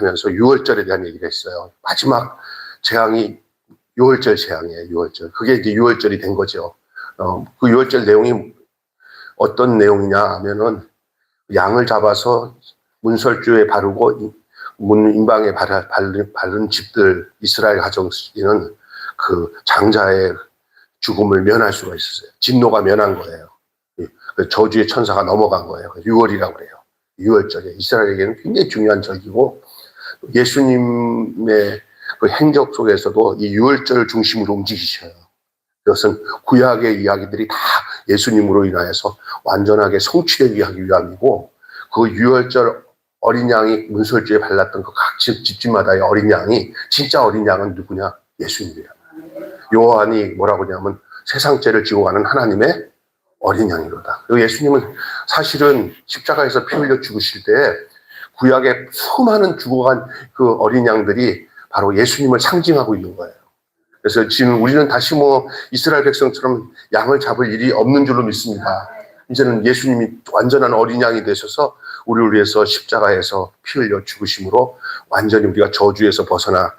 하면서 유월절에 대한 얘기를 했어요. 마지막 재앙이 유월절 재앙이에요. 유월절. 그게 이제 유월절이 된 거죠. 그 유월절 내용이 어떤 내용이냐 하면은 양을 잡아서 문설주에 바르고 문 인방에 바른 집들 이스라엘 가정에는 그 장자의 죽음을 면할 수가 있었어요. 진노가 면한 거예요. 저주의 천사가 넘어간 거예요. 유월이라고 그래요. 유월절에 이스라엘에게는 굉장히 중요한 절기고 예수님의 그 행적 속에서도 이 유월절 중심으로 움직이셔요. 그것은 구약의 이야기들이 다 예수님으로 인하여서 완전하게 성취되기 위함이고 그 유월절 어린 양이 문설주에 발랐던 그 각 집집마다의 어린 양이 진짜 어린 양은 누구냐? 예수님이에요. 요한이 뭐라고 하냐면 세상 죄를 지고 가는 하나님의 어린 양이로다. 그리고 예수님은 사실은 십자가에서 피 흘려 죽으실 때 구약에 수많은 죽어간 그 어린 양들이 바로 예수님을 상징하고 있는 거예요. 그래서 지금 우리는 다시 뭐 이스라엘 백성처럼 양을 잡을 일이 없는 줄로 믿습니다. 이제는 예수님이 완전한 어린 양이 되셔서 우리를 위해서 십자가에서 피 흘려 죽으심으로 완전히 우리가 저주에서 벗어나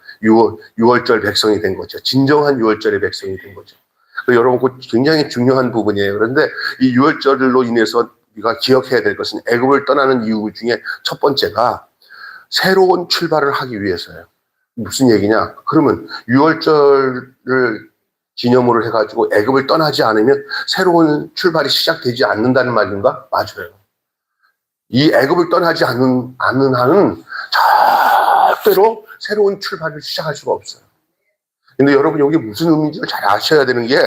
유월절 백성이 된 거죠. 진정한 유월절의 백성이 된 거죠. 여러분, 그 굉장히 중요한 부분이에요. 그런데 이 유월절로 인해서 우리가 기억해야 될 것은 애굽을 떠나는 이유 중에 첫 번째가 새로운 출발을 하기 위해서예요. 무슨 얘기냐? 그러면 유월절을 기념으로 해가지고 애굽을 떠나지 않으면 새로운 출발이 시작되지 않는다는 말인가? 맞아요. 이 애굽을 떠나지 않는 한은 절대로 새로운 출발을 시작할 수가 없어요. 근데 여러분, 여기 무슨 의미인지를 잘 아셔야 되는 게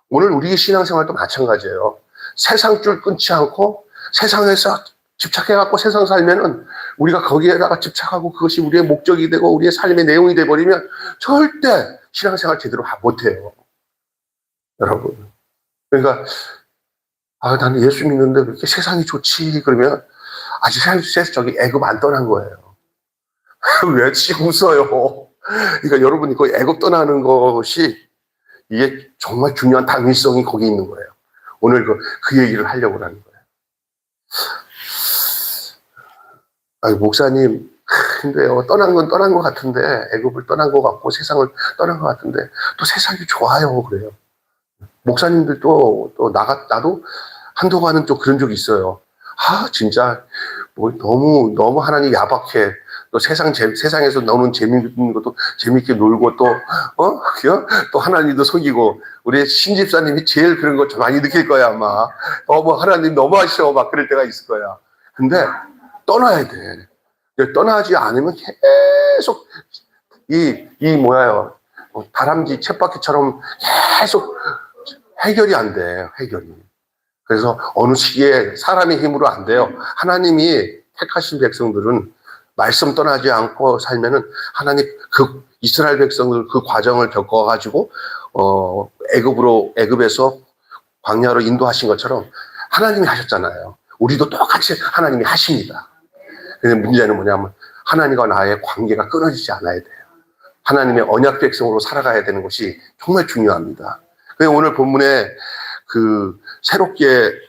오늘 우리의 신앙생활도 마찬가지예요. 세상 줄 끊지 않고 세상에서 집착해갖고 세상 살면은 우리가 거기에다가 집착하고 그것이 우리의 목적이 되고 우리의 삶의 내용이 돼버리면 절대 신앙생활 제대로 못해요. 여러분. 그러니까 나는 예수 믿는데 왜 이렇게 세상이 좋지? 그러면 아직 저기 애굽 안 떠난 거예요. 왜 지금 웃어요? 그러니까 여러분이 거기 애굽 떠나는 것이 이게 정말 중요한 당위성이 거기 있는 거예요. 오늘 그 얘기를 하려고 하는 거예요. 목사님, 근데요, 떠난 건 떠난 것 같은데, 애굽을 떠난 것 같고, 세상을 떠난 것 같은데, 또 세상이 좋아요, 그래요. 목사님들도, 나도 한동안은 좀 그런 적이 있어요. 진짜, 너무 하나님 야박해. 또 세상에서 노는 재밌는 것도 재밌게 놀고 또 하나님도 속이고, 우리 신집사님이 제일 그런 거 많이 느낄 거야, 아마. 하나님 너무하셔, 막 그럴 때가 있을 거야. 근데, 떠나야 돼. 떠나지 않으면 계속 다람쥐 쳇바퀴처럼 계속 해결이 안 돼, 해결이. 그래서 어느 시기에 사람의 힘으로 안 돼요. 하나님이 택하신 백성들은 말씀 떠나지 않고 살면은 하나님 그 이스라엘 백성들 그 과정을 겪어가지고 애굽에서 광야로 인도하신 것처럼 하나님이 하셨잖아요. 우리도 똑같이 하나님이 하십니다. 근데 문제는 뭐냐면 하나님과 나의 관계가 끊어지지 않아야 돼요. 하나님의 언약 백성으로 살아가야 되는 것이 정말 중요합니다. 그래서 오늘 본문에 새롭게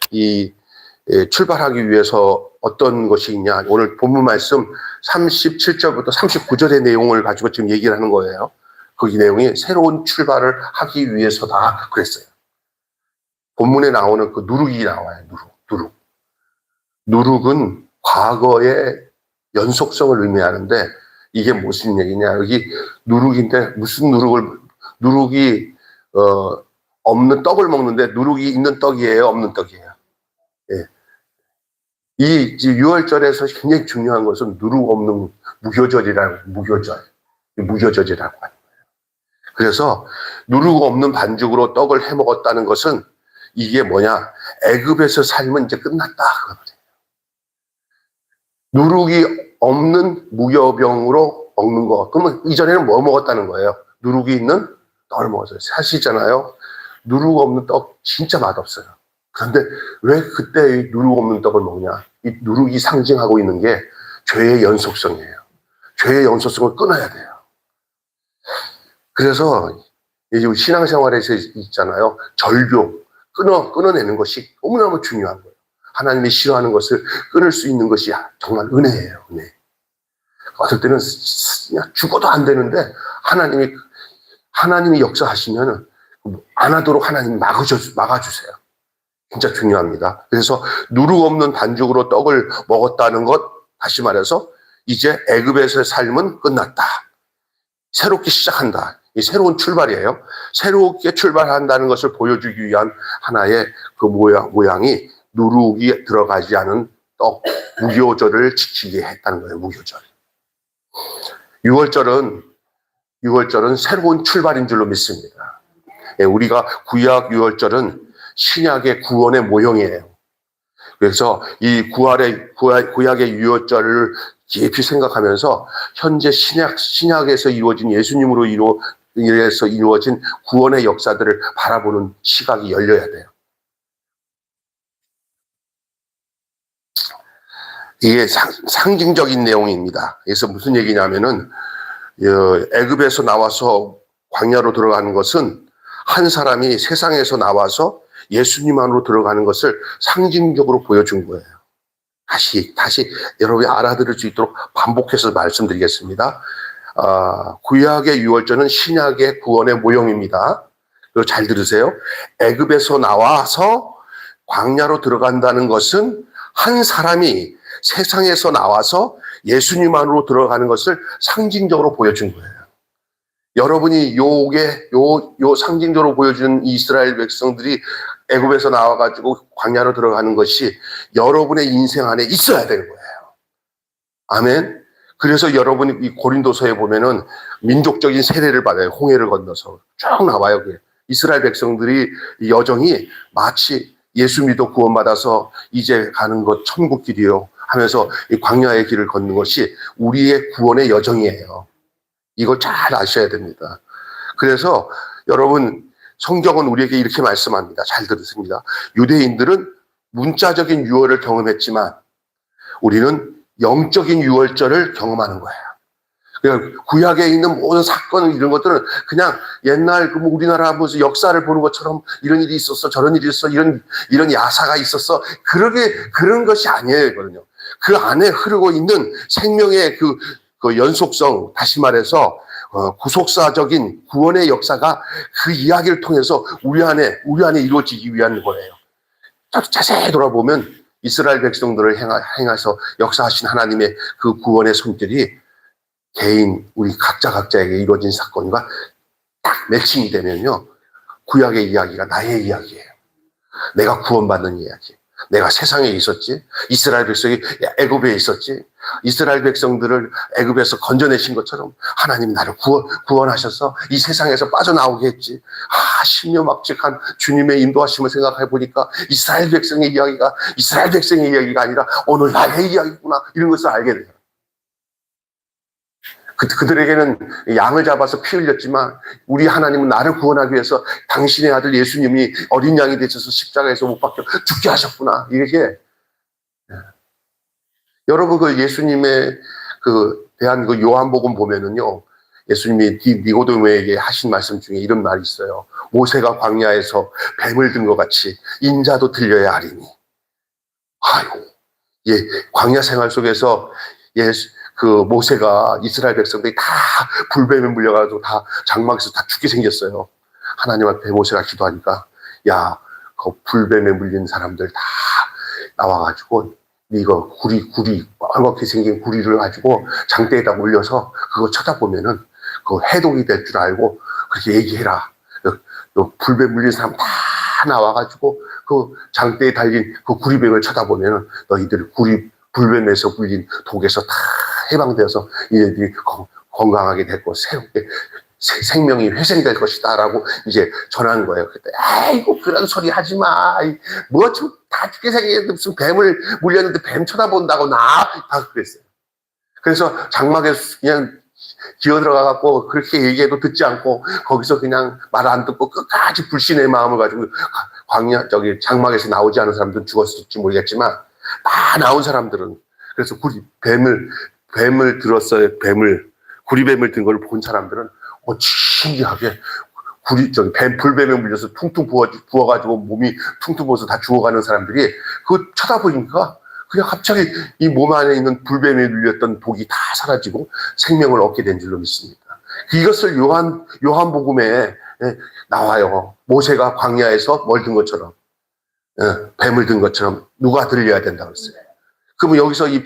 출발하기 위해서 어떤 것이 있냐. 오늘 본문 말씀 37절부터 39절의 내용을 가지고 지금 얘기를 하는 거예요. 거기 내용이 새로운 출발을 하기 위해서다 그랬어요. 본문에 나오는 그 누룩이 나와요. 누룩. 누룩은 과거의 연속성을 의미하는데 이게 무슨 얘기냐. 여기 누룩인데 무슨 누룩이 없는 떡을 먹는데 누룩이 있는 떡이에요, 없는 떡이에요? 예. 이 유월절에서 굉장히 중요한 것은 누룩 없는 무교절이라고 하는 거예요. 그래서 누룩 없는 반죽으로 떡을 해 먹었다는 것은 이게 뭐냐? 애굽에서 살면 이제 끝났다 그거거든요. 누룩이 없는 무교병으로 먹는 거. 그러면 이전에는 뭐 먹었다는 거예요? 누룩이 있는 떡을 먹었어요. 사실잖아요. 누룩 없는 떡 진짜 맛없어요. 그런데 왜 그때 이 누룩 없는 떡을 먹냐? 이 누룩이 상징하고 있는 게 죄의 연속성이에요. 죄의 연속성을 끊어야 돼요. 그래서 이제 신앙생활에서 있잖아요. 절교, 끊어내는 것이 너무너무 중요한 거예요. 하나님이 싫어하는 것을 끊을 수 있는 것이 정말 은혜예요, 은혜. 어떨 때는 그냥 죽어도 안 되는데 하나님이 역사하시면 안 하도록 하나님이 막아주세요. 진짜 중요합니다. 그래서 누룩 없는 반죽으로 떡을 먹었다는 것, 다시 말해서 이제 애굽에서의 삶은 끝났다. 새롭게 시작한다. 이 새로운 출발이에요. 새롭게 출발한다는 것을 보여주기 위한 하나의 그 모양이 누룩이 들어가지 않은 떡, 무교절을 지키게 했다는 거예요. 무교절. 6월절은 새로운 출발인 줄로 믿습니다. 우리가 구약 6월절은 신약의 구원의 모형이에요. 그래서 이 구약의 6월절을 깊이 생각하면서 현재 신약에서 이루어진 예수님으로 인해서 이루어진 구원의 역사들을 바라보는 시각이 열려야 돼요. 이게 상징적인 내용입니다. 그래서 무슨 얘기냐면은 애굽에서 나와서 광야로 들어가는 것은 한 사람이 세상에서 나와서 예수님 안으로 들어가는 것을 상징적으로 보여준 거예요. 다시 여러분이 알아들을 수 있도록 반복해서 말씀드리겠습니다. 구약의 유월절은 신약의 구원의 모형입니다. 그리고 잘 들으세요. 애굽에서 나와서 광야로 들어간다는 것은 한 사람이 세상에서 나와서 예수님 안으로 들어가는 것을 상징적으로 보여준 거예요. 여러분이 요 상징적으로 보여준 이스라엘 백성들이 애굽에서 나와가지고 광야로 들어가는 것이 여러분의 인생 안에 있어야 되는 거예요. 아멘. 그래서 여러분이 이 고린도서에 보면은 민족적인 세례를 받아요. 홍해를 건너서 쭉 나와요. 이스라엘 백성들이 이 여정이 마치 예수 믿어 구원받아서 이제 가는 것 천국 길이요 하면서 이 광야의 길을 걷는 것이 우리의 구원의 여정이에요. 이걸 잘 아셔야 됩니다. 그래서 여러분 성경은 우리에게 이렇게 말씀합니다. 잘 들으십니다. 유대인들은 문자적인 유월을 경험했지만 우리는 영적인 유월절을 경험하는 거예요. 그냥 구약에 있는 모든 사건 이런 것들은 그냥 옛날 우리나라 무슨 역사를 보는 것처럼 이런 일이 있었어, 저런 일이 있었어, 이런 야사가 있었어. 그런 것이 아니에요. 그 안에 흐르고 있는 생명의 그 연속성, 다시 말해서 구속사적인 구원의 역사가 그 이야기를 통해서 우리 안에 이루어지기 위한 거예요. 자세히 돌아보면 이스라엘 백성들을 행해서 역사하신 하나님의 그 구원의 손길이 개인 우리 각자에게 이루어진 사건과 딱 매칭이 되면요, 구약의 이야기가 나의 이야기예요. 내가 구원받는 이야기. 내가 세상에 있었지. 이스라엘 백성이 애굽에 있었지. 이스라엘 백성들을 애굽에서 건져내신 것처럼 하나님이 나를 구원하셔서 이 세상에서 빠져나오게 했지. 신묘막측한 주님의 인도하심을 생각해 보니까 이스라엘 백성의 이야기가 아니라 오늘 나의 이야기구나, 이런 것을 알게 돼요. 그들에게는 양을 잡아서 피 흘렸지만 우리 하나님은 나를 구원하기 위해서 당신의 아들 예수님이 어린 양이 되셔서 십자가에서 못 박혀 죽게 하셨구나. 이게 여러분 그 예수님의 대한 요한복음 보면은요, 예수님이 니고데모에게 하신 말씀 중에 이런 말이 있어요. 모세가 광야에서 뱀을 든 것 같이 인자도 들려야 하리니. 광야 생활 속에서 모세가 이스라엘 백성들이 다 불뱀에 물려가지고 다 장막에서 다 죽게 생겼어요. 하나님 앞에 모세가 기도하니까, 그 불뱀에 물린 사람들 다 나와가지고 이거 구리 빨갛게 생긴 구리를 가지고 장대에다 올려서 그거 쳐다보면은 그 해독이 될 줄 알고 그렇게 얘기해라. 불뱀 물린 사람 다 나와가지고 그 장대에 달린 그 구리뱀을 쳐다보면은 너희들이 불뱀에서 물린 독에서 다 해방되어서 이들이 건강하게 됐고 새롭게 생명이 회생될 것이다 라고 이제 전한 거예요. 그때 아이고 그런 소리 하지 마. 뭐 좀 다 죽게 생겼는데 무슨 뱀을 물렸는데 뱀 쳐다본다고 다 그랬어요. 그래서 장막에서 그냥 기어 들어가갖고 그렇게 얘기해도 듣지 않고 거기서 그냥 말 안 듣고 끝까지 불신의 마음을 가지고 장막에서 나오지 않은 사람들은 죽었을지 모르겠지만 다 나온 사람들은 그래서 뱀을 들었어요. 구리뱀을 든 걸 본 사람들은 신기하게 불뱀에 물려서 퉁퉁 부어가지고 몸이 퉁퉁 부어서 다 죽어가는 사람들이 그거 쳐다보니까 그냥 갑자기 이 몸 안에 있는 불뱀에 눌렸던 독이 다 사라지고 생명을 얻게 된 줄로 믿습니다. 이것을 요한복음에 나와요. 모세가 광야에서 뭘 든 것처럼, 뱀을 든 것처럼 누가 들려야 된다고 했어요. 그러면 여기서 이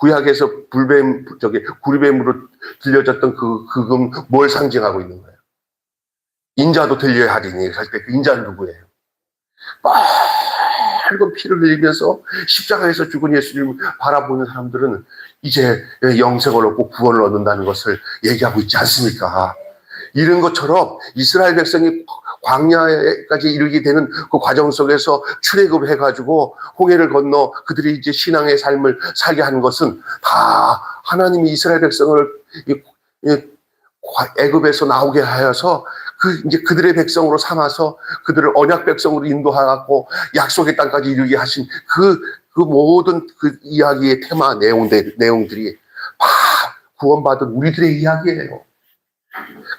구약에서 구리뱀으로 들려졌던 그금 뭘 상징하고 있는 거예요? 인자도 들려야 하리니 할 때 그 인자는 누구예요? 붉은 피를 흘리면서 십자가에서 죽은 예수님을 바라보는 사람들은 이제 영생을 얻고 구원을 얻는다는 것을 얘기하고 있지 않습니까? 이런 것처럼 이스라엘 백성이 광야까지 이르게 되는 그 과정 속에서 출애굽을 해가지고 홍해를 건너 그들이 이제 신앙의 삶을 살게 하는 것은 다 하나님이 이스라엘 백성을 애굽에서 나오게 하여서 이제 그들의 백성으로 삼아서 그들을 언약 백성으로 인도하고 약속의 땅까지 이르게 하신 그 모든 그 이야기의 테마 내용들이 다 구원받은 우리들의 이야기예요.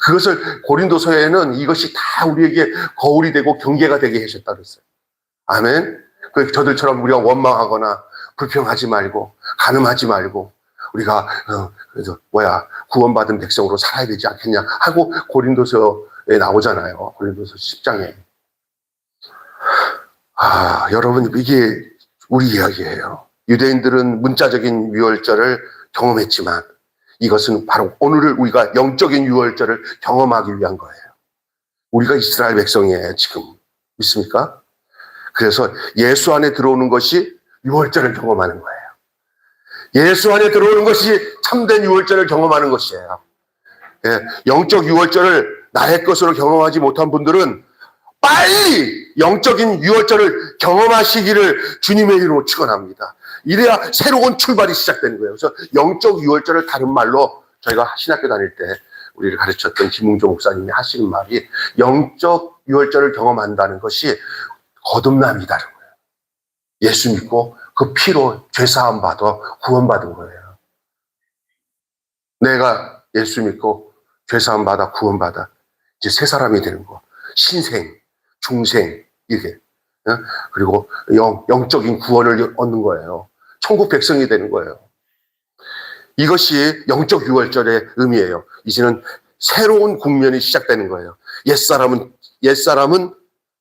그것을 고린도서에는 이것이 다 우리에게 거울이 되고 경계가 되게 하셨다 그랬어요. 아멘. 저들처럼 우리가 원망하거나 불평하지 말고 간음하지 말고 우리가 구원받은 백성으로 살아야 되지 않겠냐 하고 고린도서에 나오잖아요. 고린도서 10장에. 여러분 이게 우리 이야기예요. 유대인들은 문자적인 유월절을 경험했지만 이것은 바로 오늘을 우리가 영적인 유월절을 경험하기 위한 거예요. 우리가 이스라엘 백성이에요, 지금. 믿습니까? 그래서 예수 안에 들어오는 것이 유월절을 경험하는 거예요. 예수 안에 들어오는 것이 참된 유월절을 경험하는 것이에요. 영적 유월절을 나의 것으로 경험하지 못한 분들은 빨리 영적인 유월절을 경험하시기를 주님의 이름으로 축원합니다. 이래야 새로운 출발이 시작되는 거예요. 그래서 영적 유월절을 다른 말로 저희가 신학교 다닐 때 우리를 가르쳤던 김웅조 목사님이 하시는 말이 영적 유월절을 경험한다는 것이 거듭남이다는 거예요. 예수 믿고 그 피로 죄사함 받아 구원받은 거예요. 내가 예수 믿고 죄사함 받아 구원받아 이제 새 사람이 되는 거. 신생, 중생 이게 그리고 영적인 구원을 얻는 거예요. 천국 백성이 되는 거예요. 이것이 영적 유월절의 의미예요. 이제는 새로운 국면이 시작되는 거예요. 옛사람은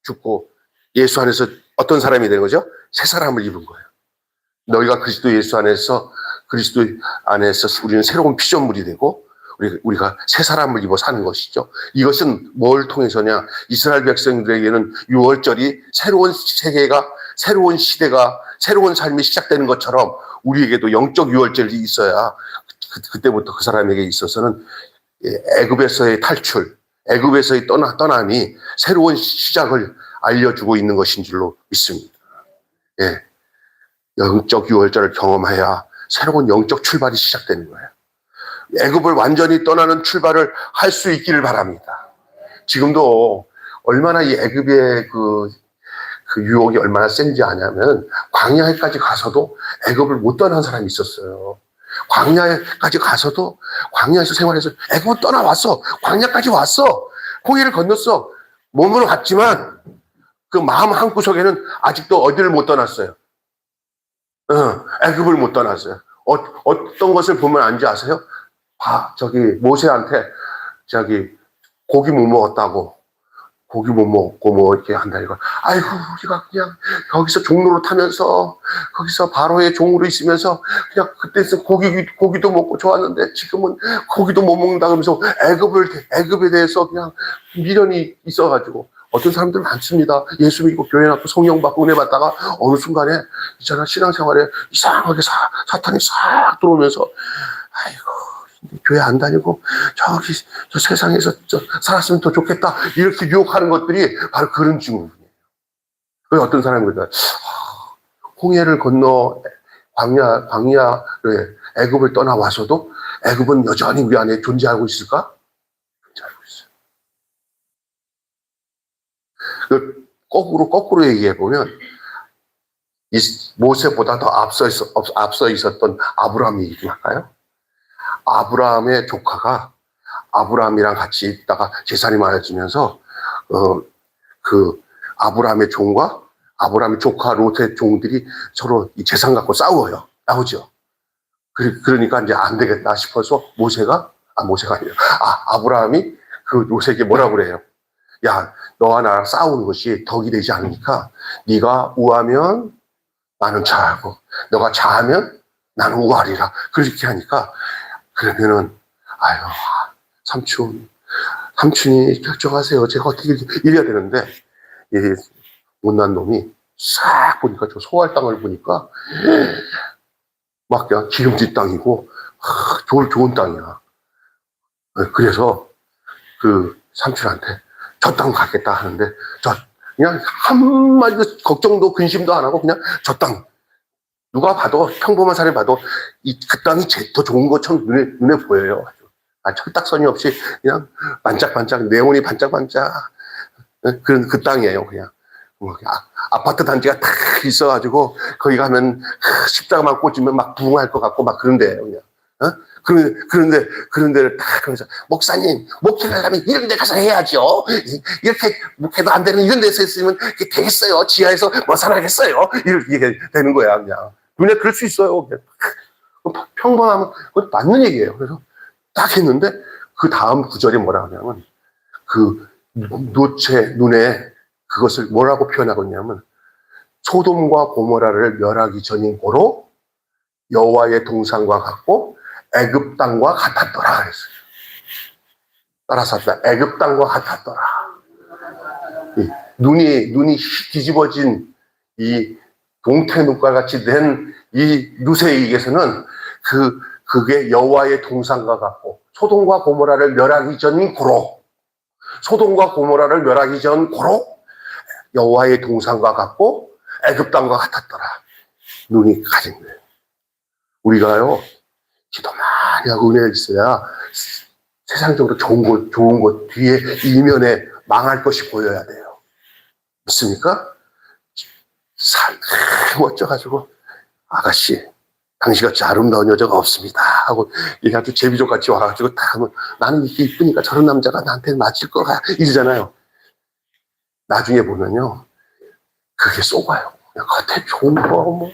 죽고 예수 안에서 어떤 사람이 되는 거죠? 새 사람을 입은 거예요. 너희가 그리스도 안에서 우리는 새로운 피조물이 되고 우리가 새 사람을 입어 사는 것이죠. 이것은 뭘 통해서냐? 이스라엘 백성들에게는 유월절이 새로운 세계가, 새로운 시대가, 새로운 삶이 시작되는 것처럼 우리에게도 영적 유월절이 있어야 그때부터 그 사람에게 있어서는 애굽에서의 탈출, 애굽에서의 떠남이 새로운 시작을 알려주고 있는 것인 줄로 믿습니다. 영적 유월절을 경험해야 새로운 영적 출발이 시작되는 거예요. 애굽을 완전히 떠나는 출발을 할 수 있기를 바랍니다. 지금도 얼마나 이 애굽의 그 유혹이 얼마나 센지 아냐면 광야에까지 가서도 애굽을 못 떠난 사람이 있었어요. 광야에까지 가서도 광야에서 생활해서 애굽을 떠나왔어. 광야까지 왔어. 홍해를 건넜어. 몸으로 갔지만 그 마음 한구석에는 아직도 어디를 못 떠났어요. 애굽을 못 떠났어요. 어떤 것을 보면 안지 아세요? 모세한테 고기 못 먹었다고. 고기 못 먹고 뭐 이렇게 한다 이거. 아이고 우리가 그냥 거기서 종로로 타면서 거기서 바로의 종으로 있으면서 그냥 그때는 고기도 먹고 좋았는데 지금은 고기도 못 먹는다 그러면서 애굽에 대해서 그냥 미련이 있어가지고 어떤 사람들 많습니다. 예수 믿고 교회 나고 성령 받고 은혜 받다가 어느 순간에 있잖아 신앙생활에 이상하게 사탄이 싹 들어오면서 아이고. 교회 안 다니고 저 세상에서 살았으면 더 좋겠다 이렇게 유혹하는 것들이 바로 그런 증후군이에요. 어떤 사람이 그러다 홍해를 건너 광야를 애굽을 떠나와서도 애굽은 여전히 우리 안에 존재하고 있을까? 존재하고 있어요. 거꾸로 얘기해 보면 모세보다 더 앞서 있었던 아브라함 얘기 좀 할까요? 아브라함의 조카가 아브라함이랑 같이 있다가 재산이 많아지면서 그 아브라함의 종과 아브라함의 조카 롯의 종들이 서로 이 재산 갖고 싸우죠. 그러니까 이제 안 되겠다 싶어서 모세가 아니라 아브라함이 그 롯에게 뭐라고 그래요? 야, 너와 나랑 싸우는 것이 덕이 되지 않으니까 네가 우하면 나는 좌하고 너가 좌하면 나는 우하리라. 그렇게 하니까 그러면은 아유 삼촌이 결정하세요. 제가 어떻게 이래야 되는데 이 못난 놈이 싹 보니까 저 소할 땅을 보니까 막 그냥 기름진 땅이고 좋은 땅이야. 그래서 그 삼촌한테 저 땅 가겠다 하는데 그냥 한마디도 걱정도 근심도 안 하고 그냥 저 땅 누가 봐도 평범한 사람이 봐도 그 땅이 더 좋은 것처럼 눈에 보여요. 철딱서니 없이 그냥 반짝반짝 네온이 반짝반짝 그런 그 땅이에요. 그냥 아파트 단지가 딱 있어가지고 거기 가면 십자가만 꽂으면 막 부흥할 것 같고 막 그런데요. 그냥 그런 데를 딱 그러면서 목사님 목회를 하려면 이런 데 가서 해야죠. 이렇게 목회도 안 되는 이런 데서 했으면 되겠어요. 지하에서 뭐 살아겠어요. 이렇게 되는 거야. 그냥 눈에 그럴 수 있어요. 그냥. 평범하면 그건 맞는 얘기예요. 그래서 딱 했는데 그 다음 구절이 뭐라 하냐면 그 노체 눈에 그것을 뭐라고 표현하고 있냐면 소돔과 고모라를 멸하기 전인 고로 여호와의 동산과 같고 애굽 땅과 같았더라 그랬어요. 따라서 합시다. 애굽 땅과 같았더라. 눈이 뒤집어진 이 동태 눈과 같이 된 이 누세에게서는 그게 여호와의 동산과 같고 소돔과 고모라를 멸하기 전인 고로 여호와의 동산과 같고 애굽 땅과 같았더라. 눈이 가진 거예요. 우리가요 기도 많이 하고 은혜가 있어야 세상적으로 좋은 것 뒤에 이면에 망할 것이 보여야 돼요. 믿습니까? 멋져가지고 아가씨 당신같이 아름다운 여자가 없습니다 하고 이게 아주 제비족같이 와가지고 다 하면 나는 이렇게 이쁘니까 저런 남자가 나한테 맞을 거야 이러잖아요. 나중에 보면요 그게 쏘가요. 겉에 좋은 거 뭐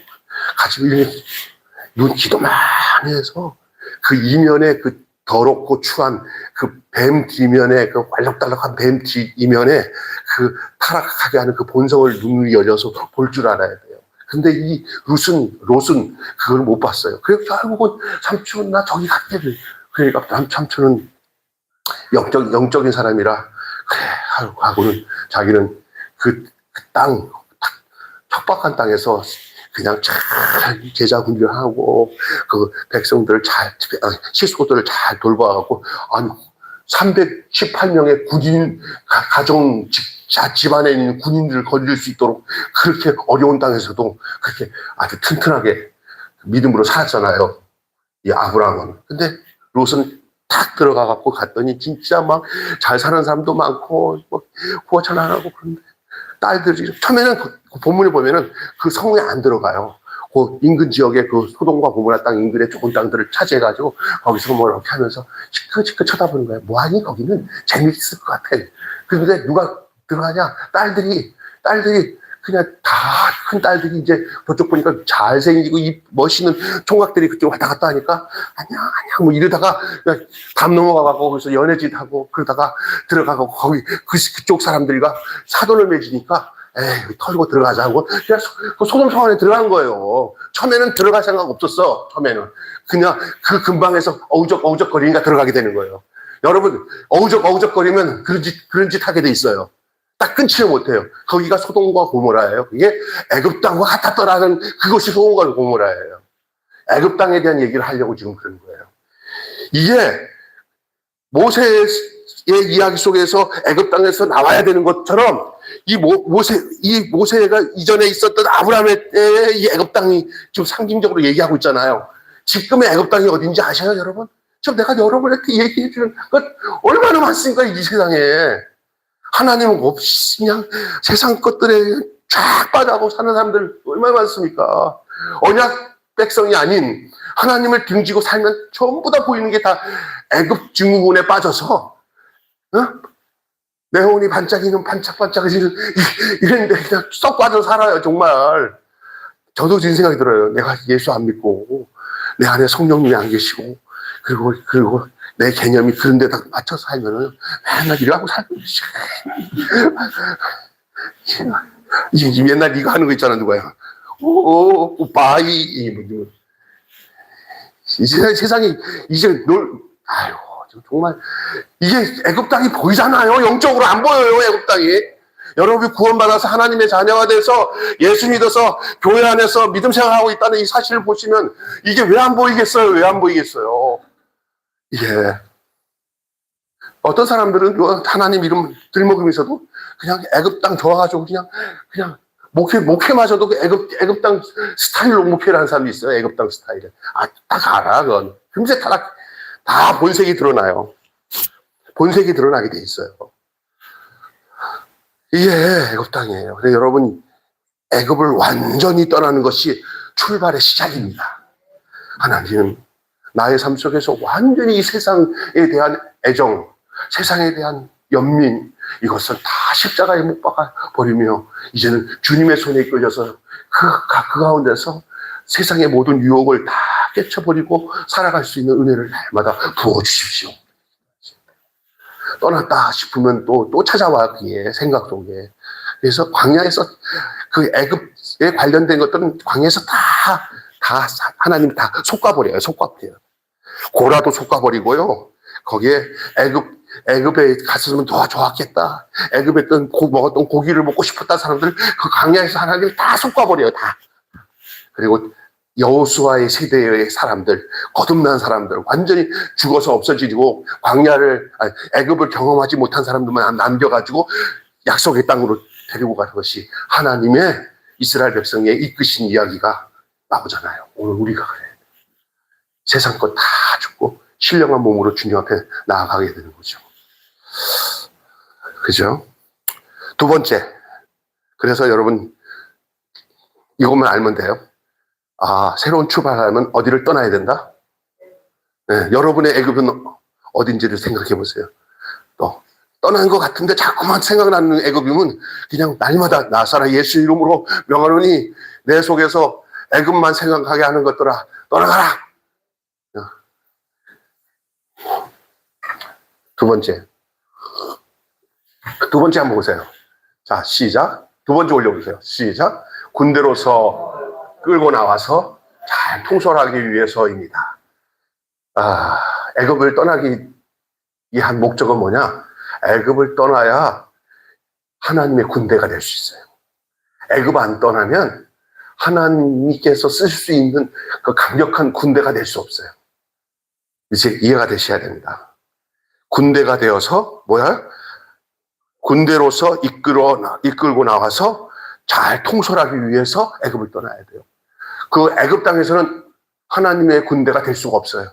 가지고 눈 기도 많이 해서 그 이면에 그 더럽고 추한 그 뱀 뒤면에 그 알록달록한 뱀 뒤면에 그 타락하게 하는 그 본성을 눈이 열려서 볼 줄 알아야 돼요. 근데 이 롯은 그걸 못 봤어요. 그래서 결국은 삼촌 나 저기 갈게. 그러니까 삼촌은 영적인 사람이라 그래 하고는 자기는 그 땅 척박한 땅에서 그냥 잘 제자 훈련하고 그 백성들을 식구들을 잘 돌봐갖고 318명의 군인 가정 집안에 있는 군인들을 건질 수 있도록 그렇게 어려운 땅에서도 그렇게 아주 튼튼하게 믿음으로 살았잖아요. 이 아브라함은. 근데 롯은 탁 들어가갖고 갔더니 진짜 막 잘 사는 사람도 많고 뭐 후원찬하고 그런데 딸들이 처음에는 그 본문에 보면은 그 성에 안 들어가요. 그 인근 지역에 그 소돔과 고모라 땅 인근의 좋은 땅들을 차지해가지고 거기서 뭐 이렇게 하면서 시끌시끌 쳐다보는 거예요. 뭐하니 거기는 재밌을 것 같아. 그런데 누가 들어가냐? 딸들이 그냥 다 큰 딸들이 이제 저쪽 보니까 잘생기고 멋있는 총각들이 그쪽 왔다 갔다 하니까 안녕 뭐 이러다가 그냥 담 넘어가고 거기서 연애짓 하고 그러다가 들어가고 거기 그쪽 사람들과 사돈을 맺으니까 에이 털고 들어가자고 그냥 그 소돔 성 안에 들어간 거예요. 처음에는 들어갈 생각 없었어. 처음에는 그냥 그 근방에서 어우적거리니까 들어가게 되는 거예요. 여러분 어우적거리면 그런 짓 하게 돼 있어요. 딱 끊지를 못해요. 거기가 소돔과 고모라예요. 그게 애굽 땅과 같았더라는 그것이 소돔과 고모라예요. 애굽 땅에 대한 얘기를 하려고 지금 그런 거예요. 이게 모세의 이야기 속에서 애굽 땅에서 나와야 되는 것처럼 이 모세가 이전에 있었던 아브라함의 때의 이 애굽 땅이 지금 상징적으로 얘기하고 있잖아요. 지금의 애굽 땅이 어딘지 아셔요, 여러분? 지금 내가 여러분한테 얘기해 주는 것 얼마나 많습니까, 이 세상에. 하나님 없이 그냥 세상 것들에 쫙 빠져가고 사는 사람들 얼마나 많습니까? 언약 백성이 아닌 하나님을 등지고 살면 전부 다 보이는 게 다 애굽 증후군에 빠져서 내 혼이 반짝이는 반짝반짝이는 이랬는데 그냥 쏙 빠져 살아요. 정말 저도 이런 생각이 들어요. 내가 예수 안 믿고 내 안에 성령님이 안 계시고 그리고 내 개념이 그런 데다 맞춰서 살면은 맨날 이러고 살고 옛날 이거 하는 거 있잖아. 누가야 바이 이제 세상이 이제 아유 정말 이게 애굽 땅이 보이잖아요. 영적으로 안 보여요. 애굽 땅이. 여러분이 구원받아서 하나님의 자녀가 돼서 예수 믿어서 교회 안에서 믿음 생활하고 있다는 이 사실을 보시면 이게 왜 안 보이겠어요? 왜 안 보이겠어요? 이게 어떤 사람들은 하나님 이름 들먹으면서도 그냥 애굽 땅 좋아가지고 그냥 목회마저도 애굽 땅 스타일로 목회를 하는 사람이 있어요. 애굽 땅 스타일을. 딱 알아, 그건. 금세 다 본색이 드러나요. 본색이 드러나게 돼 있어요. 이게 애굽 땅이에요. 그래서 여러분, 애굽을 완전히 떠나는 것이 출발의 시작입니다. 하나님은 나의 삶 속에서 완전히 이 세상에 대한 애정, 세상에 대한 연민, 이것을 다 십자가에 못 박아 버리며 이제는 주님의 손에 끌려서 그 가운데서 세상의 모든 유혹을 다 깨쳐버리고 살아갈 수 있는 은혜를 날마다 부어주십시오. 떠났다 싶으면 또 찾아와, 그게 생각 속에. 그래서 광야에서 그 애굽에 관련된 것들은 광야에서 다 하나님 다 솎아버려요. 솎아버려요. 고라도 솎아버리고요. 거기에 애굽에 갔으면 더 좋았겠다. 애굽에 먹었던 고기를 먹고 싶었다 사람들 그 광야에서 하나님을 다 솎아버려요. 다. 그리고 여호수아의 세대의 사람들, 거듭난 사람들, 완전히 죽어서 없어지고 애굽을 경험하지 못한 사람들만 남겨가지고 약속의 땅으로 데리고 가는 것이 하나님의 이스라엘 백성의 이끄신 이야기가 나오잖아요. 오늘 우리가 그래요. 세상 것 다 죽고 신령한 몸으로 주님 앞에 나아가게 되는 거죠. 그죠? 두 번째. 그래서 여러분, 이것만 알면 돼요. 새로운 출발하려면 어디를 떠나야 된다? 네, 여러분의 애굽은 어딘지를 생각해 보세요. 떠난 것 같은데 자꾸만 생각나는 애굽이면 그냥 날마다 나사라 예수 이름으로 명하노니 내 속에서 애굽만 생각하게 하는 것들아 떠나가라. 두 번째 한번 보세요. 자, 시작. 두 번째 올려보세요. 시작. 군대로서 끌고 나와서 잘 통솔하기 위해서입니다. 애굽을 떠나기 위한 목적은 뭐냐? 애굽을 떠나야 하나님의 군대가 될 수 있어요. 애굽 안 떠나면 하나님께서 쓰실 수 있는 그 강력한 군대가 될 수 없어요. 이제 이해가 되셔야 됩니다. 군대가 되어서 군대로서 이끌고 나와서 잘 통솔하기 위해서 애굽을 떠나야 돼요. 그 애굽 땅에서는 하나님의 군대가 될 수가 없어요.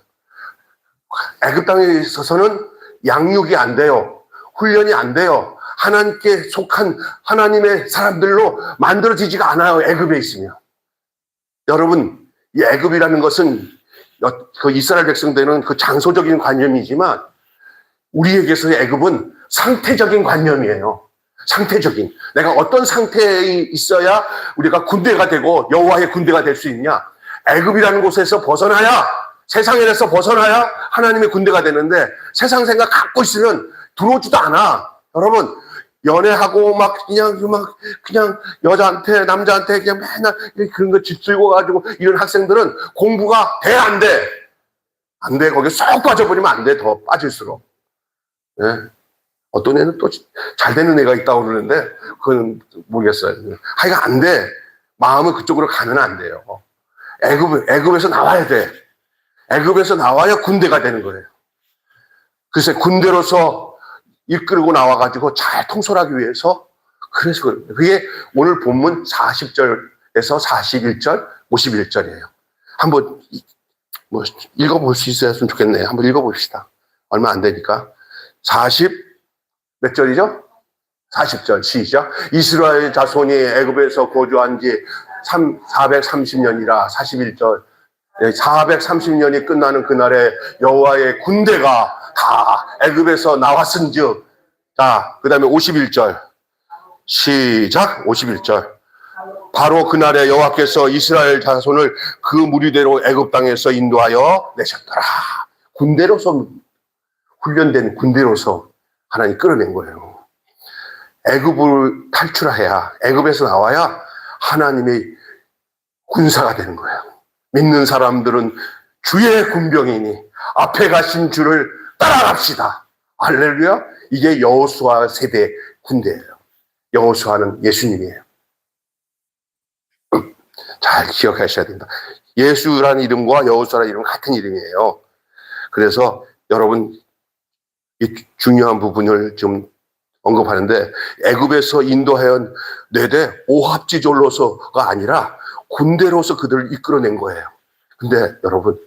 애굽 땅에 있어서는 양육이 안 돼요. 훈련이 안 돼요. 하나님께 속한 하나님의 사람들로 만들어지지가 않아요. 애굽에 있으면. 여러분, 이 애굽이라는 것은 그 이스라엘 백성들은 그 장소적인 관념이지만 우리에게서의 애굽은 상태적인 관념이에요. 상태적인. 내가 어떤 상태에 있어야 우리가 군대가 되고 여호와의 군대가 될 수 있냐? 애굽이라는 곳에서 벗어나야, 세상에서 벗어나야 하나님의 군대가 되는데 세상 생각 갖고 있으면 들어오지도 않아. 여러분, 연애하고 그냥 여자한테 남자한테 그냥 맨날 그런 거 짓들고 가지고 이런 학생들은 공부가 돼, 안 돼? 안 돼. 거기 쏙 빠져버리면 안 돼. 더 빠질수록. 네. 어떤 애는 또 잘 되는 애가 있다고 그러는데 그건 모르겠어요. 하여간 안 돼. 마음은 그쪽으로 가면 안 돼요. 애굽에서 나와야 돼. 애굽에서 나와야 군대가 되는 거예요. 그래서 군대로서 이끌고 나와가지고 잘 통솔하기 위해서, 그래서 그게 오늘 본문 40절에서 41절, 51절이에요. 한번 읽어볼 수 있었으면 좋겠네요. 한번 읽어봅시다. 얼마 안 되니까. 몇 절이죠? 40절 시작. 이스라엘 자손이 애굽에서 거주한 지 430년이라 41절. 430년이 끝나는 그날에 여호와의 군대가 다 애굽에서 나왔은즉 자, 그 다음에 51절. 시작. 51절. 바로 그날에 여호와께서 이스라엘 자손을 그 무리대로 애굽 땅에서 인도하여 내셨더라. 군대로서, 훈련된 군대로서 하나님 끌어낸 거예요. 애굽을 탈출해야, 애굽에서 나와야 하나님의 군사가 되는 거예요. 믿는 사람들은 주의 군병이니 앞에 가신 주를 따라갑시다. 할렐루야. 이게 여호수아 세대 군대예요. 여호수아는 예수님이에요. 잘 기억하셔야 된다. 예수라는 이름과 여호수아라는 이름은 같은 이름이에요. 그래서 여러분 이 중요한 부분을 좀 언급하는데, 애굽에서 인도하여 내대 오합지졸로서가 아니라 군대로서 그들을 이끌어낸 거예요. 근데 여러분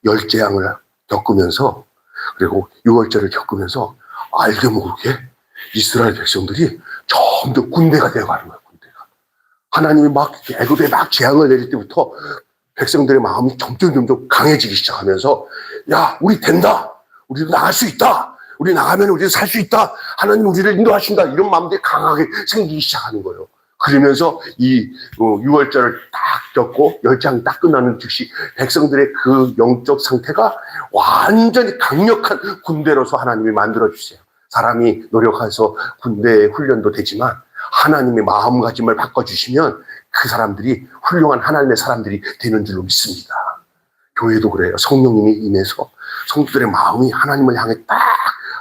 열재앙을 겪으면서, 그리고 유월절을 겪으면서 알게 모르게 이스라엘 백성들이 점점 군대가 되어가는 거예요. 군대가. 하나님이 막 애굽에 막 재앙을 내릴 때부터 백성들의 마음이 점점 강해지기 시작하면서, 야, 우리 된다. 우리도 나갈 수 있다. 우리 나가면 우리도 살 수 있다. 하나님 우리를 인도하신다. 이런 마음들이 강하게 생기기 시작하는 거예요. 그러면서 이 유월절을 딱 겪고 열장이 딱 끝나는 즉시 백성들의 그 영적 상태가 완전히 강력한 군대로서 하나님이 만들어주세요. 사람이 노력해서 군대 훈련도 되지만 하나님의 마음가짐을 바꿔주시면 그 사람들이 훌륭한 하나님의 사람들이 되는 줄로 믿습니다. 교회도 그래요. 성령님이 임해서 성도들의 마음이 하나님을 향해 딱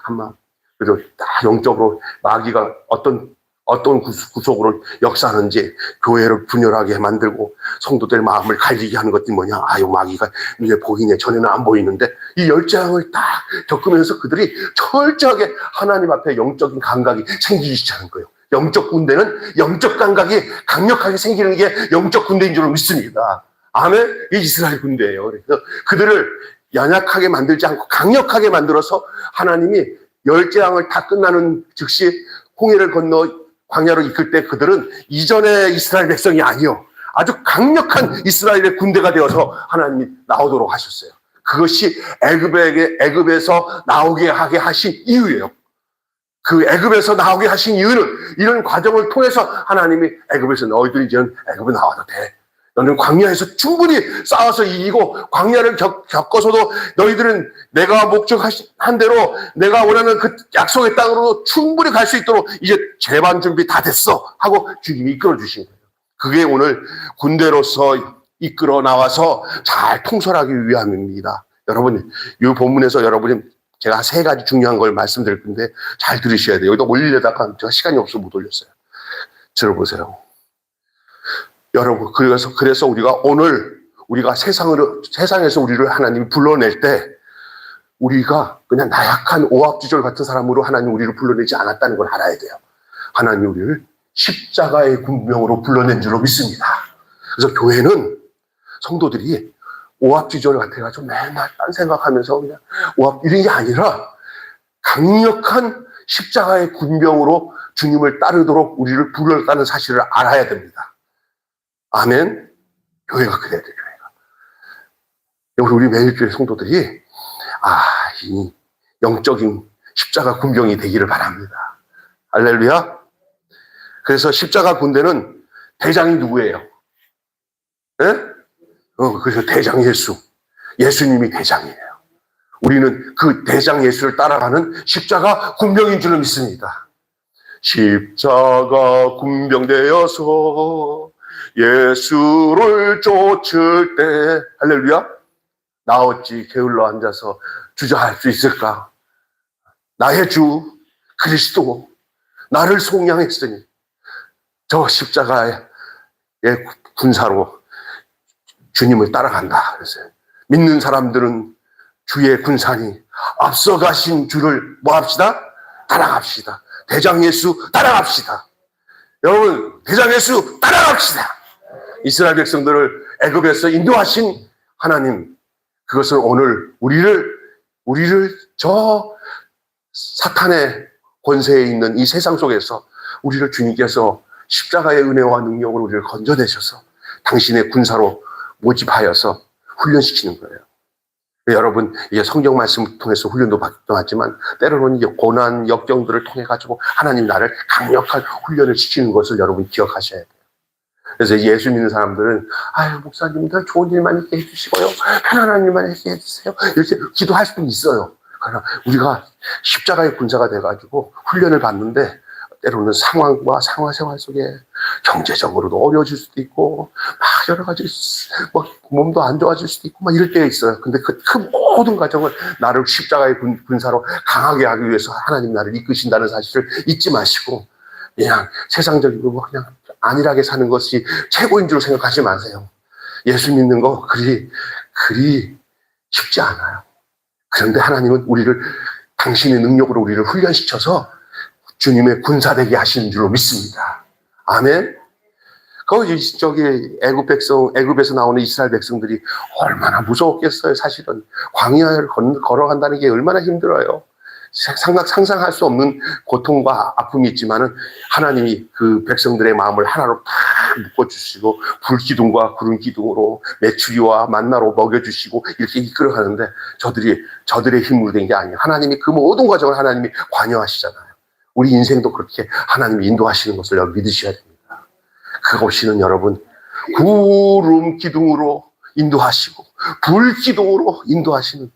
한마음, 그래서 딱 영적으로 마귀가 어떤 구속으로 역사하는지 교회를 분열하게 만들고 성도들의 마음을 갈리게 하는 것들이 뭐냐? 아유, 마귀가 이제 보이네. 전에는 안 보이는데 이 열장을 딱 겪으면서 그들이 철저하게 하나님 앞에 영적인 감각이 생기기 시작하는 거예요. 영적 군대는 영적 감각이 강력하게 생기는 게 영적 군대인 줄 믿습니다. 아멘. 이 이스라엘 군대예요. 그래서 그들을 연약하게 만들지 않고 강력하게 만들어서 하나님이 열재앙을 다 끝나는 즉시 홍해를 건너 광야로 이끌 때 그들은 이전의 이스라엘 백성이 아니요, 아주 강력한 이스라엘의 군대가 되어서 하나님이 나오도록 하셨어요. 그것이 애굽에서 나오게 하게 하신 이유예요. 그 애굽에서 나오게 하신 이유는 이런 과정을 통해서 하나님이 애굽에서 너희들이 이제는 애굽에 나와도 돼. 너는 광야에서 충분히 싸워서 이기고 광야를 겪어서도 너희들은 내가 목적한 대로 내가 원하는 그 약속의 땅으로 충분히 갈 수 있도록 이제 재반 준비 다 됐어 하고 주님이 이끌어 주신 거예요. 그게 오늘 군대로서 이끌어 나와서 잘 통솔하기 위함입니다. 여러분, 이 본문에서 여러분이 제가 3가지 중요한 걸 말씀드릴 건데 잘 들으셔야 돼요. 여기다 올리려다가 제가 시간이 없어서 못 올렸어요. 들어보세요. 여러분, 그래서 우리가 오늘 우리가 세상에서 우리를 하나님이 불러낼 때 우리가 그냥 나약한 오합지졸 같은 사람으로 하나님 우리를 불러내지 않았다는 걸 알아야 돼요. 하나님 우리를 십자가의 군명으로 불러낸 줄로 믿습니다. 그래서 교회는 성도들이 오합지졸 같아가지고 맨날 딴 생각하면서 그냥 이런 게 아니라 강력한 십자가의 군병으로 주님을 따르도록 우리를 불렀다는 사실을 알아야 됩니다. 아멘. 교회가 그래야 돼요. 교회가. 우리 매일교회 성도들이 이 영적인 십자가 군병이 되기를 바랍니다. 할렐루야. 그래서 십자가 군대는 대장이 누구예요? 예? 그래서 대장 예수. 예수님이 대장이에요. 우리는 그 대장 예수를 따라가는 십자가 군병인 줄로 믿습니다. 십자가 군병 되어서 예수를 쫓을 때, 할렐루야, 나 어찌 게을러 앉아서 주저할 수 있을까? 나의 주 그리스도 나를 속량했으니 저 십자가의 군사로 주님을 따라간다. 그래서 믿는 사람들은 주의 군사니 앞서가신 주를 뭐 합시다? 따라갑시다. 대장 예수 따라갑시다. 여러분, 대장 예수 따라갑시다. 이스라엘 백성들을 애굽에서 인도하신 하나님, 그것은 오늘 우리를 저 사탄의 권세에 있는 이 세상 속에서 우리를 주님께서 십자가의 은혜와 능력으로 우리를 건져내셔서 당신의 군사로 모집하여서 훈련시키는 거예요. 여러분, 이게 성경 말씀을 통해서 훈련도 받지만 때로는 이제 고난, 역경들을 통해가지고 하나님 나를 강력한 훈련을 시키는 것을 여러분 기억하셔야 돼요. 그래서 예수 믿는 사람들은, 아유, 목사님들 좋은 일만 있게 해주시고요. 편안한 일만 있게 해주세요. 이렇게 기도할 수는 있어요. 그러나 우리가 십자가의 군사가 돼가지고 훈련을 받는데 때로는 상황과 생활 속에 경제적으로도 어려워질 수도 있고, 막 여러 가지, 막 몸도 안 좋아질 수도 있고, 막 이럴 때가 있어요. 근데 그 모든 과정을 나를 십자가의 군사로 강하게 하기 위해서 하나님 나를 이끄신다는 사실을 잊지 마시고, 그냥 세상적이고 그냥 안일하게 사는 것이 최고인 줄 생각하지 마세요. 예수 믿는 거 그리 쉽지 않아요. 그런데 하나님은 우리를 당신의 능력으로 우리를 훈련시켜서 주님의 군사되게 하시는 줄로 믿습니다. 아멘. 애굽에서 나오는 이스라엘 백성들이 얼마나 무서웠겠어요. 사실은 광야를 걸어간다는 게 얼마나 힘들어요. 상상할 수 없는 고통과 아픔이 있지만은 하나님이 그 백성들의 마음을 하나로 다 묶어주시고 불기둥과 구름 기둥으로 메추리와 만나로 먹여주시고 이렇게 이끌어가는데 저들의 힘으로 된 게 아니에요. 하나님이 그 모든 과정을 하나님이 관여하시잖아요. 우리 인생도 그렇게 하나님이 인도하시는 것을 여러분 믿으셔야 됩니다. 그 없이는 여러분 구름 기둥으로 인도하시고 불 기둥으로 인도하시는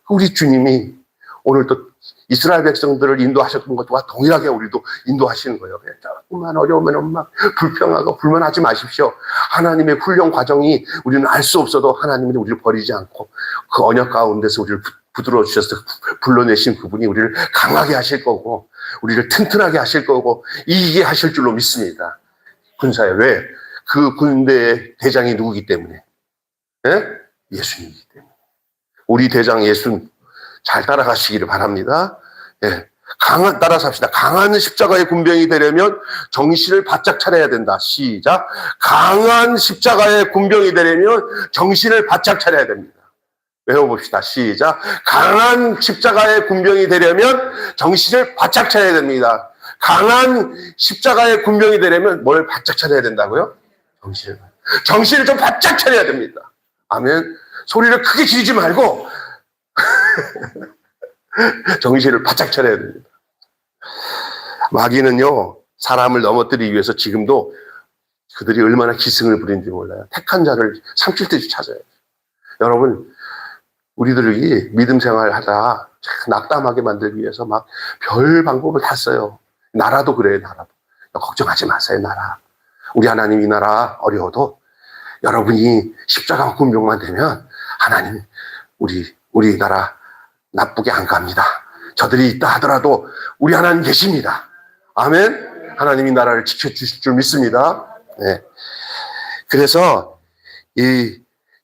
우리 주님이 오늘 또 이스라엘 백성들을 인도하셨던 것과 동일하게 우리도 인도하시는 거예요. 조금만 어려우면 막 불평하고 불만하지 마십시오. 하나님의 훈련 과정이 우리는 알 수 없어도 하나님이 우리를 버리지 않고 그 언약 가운데서 우리를 부드러워 주셔서 불러내신 그분이 우리를 강하게 하실 거고 우리를 튼튼하게 하실 거고 이기게 하실 줄로 믿습니다. 군사에 왜? 그 군대의 대장이 누구기 때문에? 예? 예수님이기 때문에. 우리 대장 예수 잘 따라가시기를 바랍니다. 예. 따라서 합시다. 강한 십자가의 군병이 되려면 정신을 바짝 차려야 된다. 시작. 강한 십자가의 군병이 되려면 정신을 바짝 차려야 됩니다. 외워봅시다. 시작. 강한 십자가의 군병이 되려면 정신을 바짝 차려야 됩니다. 강한 십자가의 군병이 되려면 뭘 바짝 차려야 된다고요? 정신을 좀 바짝 차려야 됩니다. 아멘. 소리를 크게 지르지 말고 정신을 바짝 차려야 됩니다. 마귀는요, 사람을 넘어뜨리기 위해서 지금도 그들이 얼마나 기승을 부리는지 몰라요. 택한 자를 삼킬 듯이 찾아요. 여러분, 우리들이 믿음 생활 하다 낙담하게 만들기 위해서 막 별 방법을 다 써요. 나라도 그래요, 나라도. 걱정하지 마세요, 나라. 우리 하나님 이 나라 어려워도 여러분이 십자가 군병만 되면 하나님 우리 나라 나쁘게 안 갑니다. 저들이 있다 하더라도 우리 하나님 계십니다. 아멘. 하나님이 나라를 지켜주실 줄 믿습니다. 네. 그래서